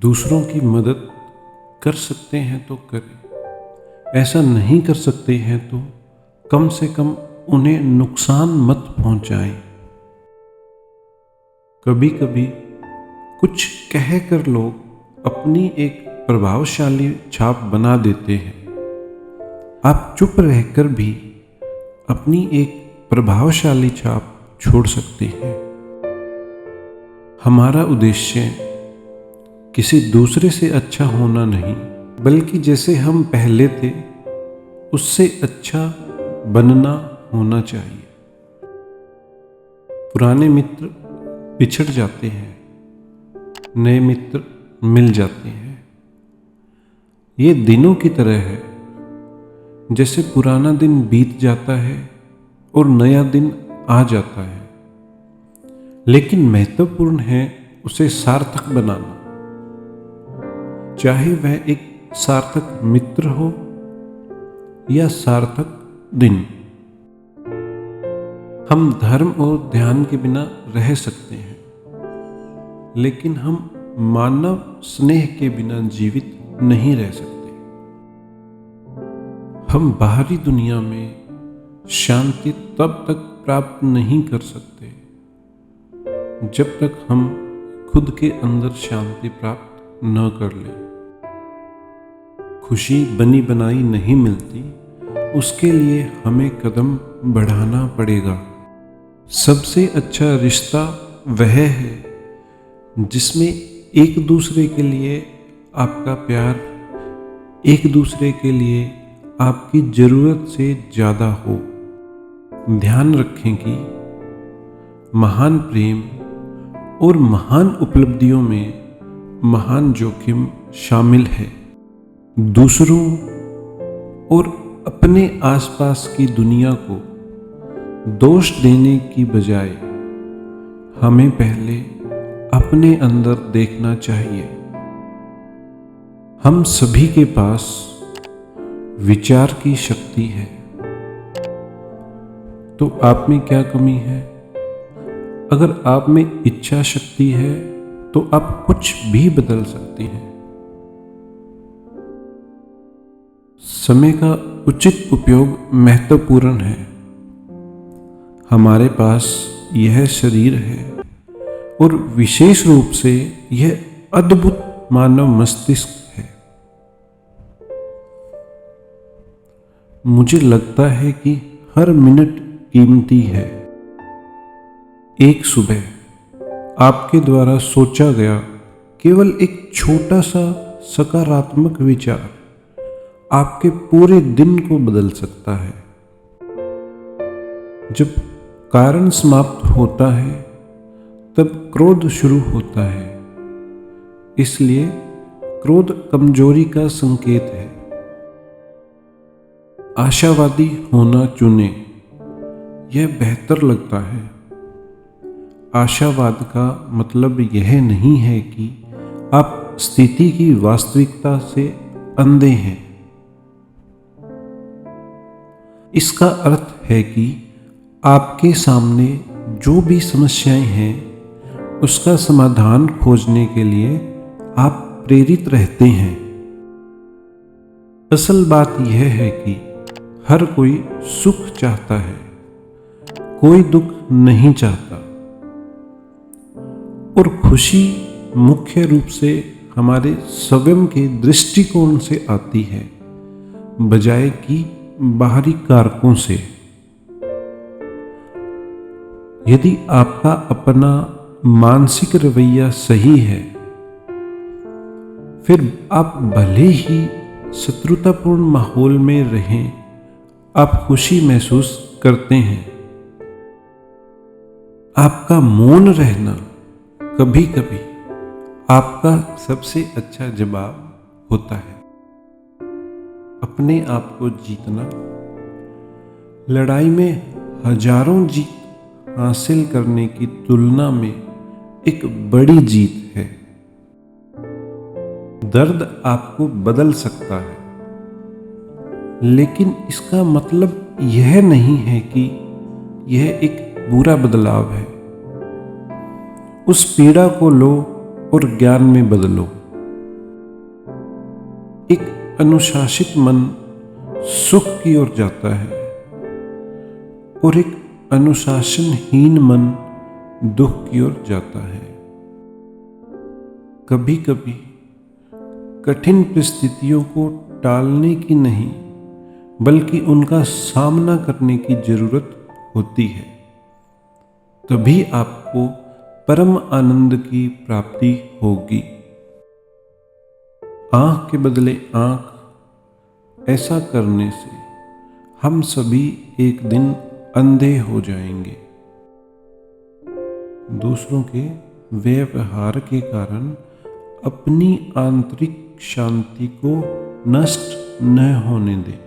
दूसरों की मदद कर सकते हैं तो करें, ऐसा नहीं कर सकते हैं तो कम से कम उन्हें नुकसान मत पहुंचाएं। कभी कभी कुछ कहकर लोग अपनी एक प्रभावशाली छाप बना देते हैं। आप चुप रहकर भी अपनी एक प्रभावशाली छाप छोड़ सकते हैं। हमारा उद्देश्य किसी दूसरे से अच्छा होना नहीं, बल्कि जैसे हम पहले थे उससे अच्छा बनना होना चाहिए। पुराने मित्र बिछड़ जाते हैं, नए मित्र मिल जाते हैं। ये दिनों की तरह है, जैसे पुराना दिन बीत जाता है और नया दिन आ जाता है, लेकिन महत्वपूर्ण है उसे सार्थक बनाना। चाहे वह एक सार्थक मित्र हो या सार्थक दिन। हम धर्म और ध्यान के बिना रह सकते हैं, लेकिन हम मानव स्नेह के बिना जीवित नहीं रह सकते। हम बाहरी दुनिया में शांति तब तक प्राप्त नहीं कर सकते जब तक हम खुद के अंदर शांति प्राप्त न कर लें। खुशी बनी बनाई नहीं मिलती, उसके लिए हमें कदम बढ़ाना पड़ेगा। सबसे अच्छा रिश्ता वह है जिसमें एक दूसरे के लिए आपका प्यार एक दूसरे के लिए आपकी ज़रूरत से ज़्यादा हो। ध्यान रखें कि महान प्रेम और महान उपलब्धियों में महान जोखिम शामिल है। दूसरों और अपने आसपास की दुनिया को दोष देने की बजाय हमें पहले अपने अंदर देखना चाहिए। हम सभी के पास विचार की शक्ति है, तो आप में क्या कमी है? अगर आप में इच्छा शक्ति है तो आप कुछ भी बदल सकते हैं। समय का उचित उपयोग महत्वपूर्ण है। हमारे पास यह शरीर है और विशेष रूप से यह अद्भुत मानव मस्तिष्क है। मुझे लगता है कि हर मिनट कीमती है। एक सुबह आपके द्वारा सोचा गया केवल एक छोटा सा सकारात्मक विचार आपके पूरे दिन को बदल सकता है। जब कारण समाप्त होता है तब क्रोध शुरू होता है, इसलिए क्रोध कमजोरी का संकेत है। आशावादी होना चुने, यह बेहतर लगता है। आशावाद का मतलब यह नहीं है कि आप स्थिति की वास्तविकता से अंधे हैं। इसका अर्थ है कि आपके सामने जो भी समस्याएं हैं उसका समाधान खोजने के लिए आप प्रेरित रहते हैं। असल बात यह है कि हर कोई सुख चाहता है, कोई दुख नहीं चाहता, और खुशी मुख्य रूप से हमारे स्वयं के दृष्टिकोण से आती है, बजाय कि बाहरी कारकों से। यदि आपका अपना मानसिक रवैया सही है, फिर आप भले ही शत्रुतापूर्ण माहौल में रहें, आप खुशी महसूस करते हैं। आपका मौन रहना कभी कभी आपका सबसे अच्छा जवाब होता है। अपने आप को जीतना लड़ाई में हजारों जीत हासिल करने की तुलना में एक बड़ी जीत है। दर्द आपको बदल सकता है, लेकिन इसका मतलब यह नहीं है कि यह एक बुरा बदलाव है। उस पीड़ा को लो और ज्ञान में बदलो। एक अनुशासित मन सुख की ओर जाता है और एक अनुशासनहीन मन दुख की ओर जाता है। कभी कभी कठिन परिस्थितियों को टालने की नहीं बल्कि उनका सामना करने की जरूरत होती है। तभी आपको परम आनंद की प्राप्ति होगी। आंख के बदले आंख, ऐसा करने से हम सभी एक दिन अंधे हो जाएंगे। दूसरों के व्यवहार के कारण अपनी आंतरिक शांति को नष्ट न होने दें।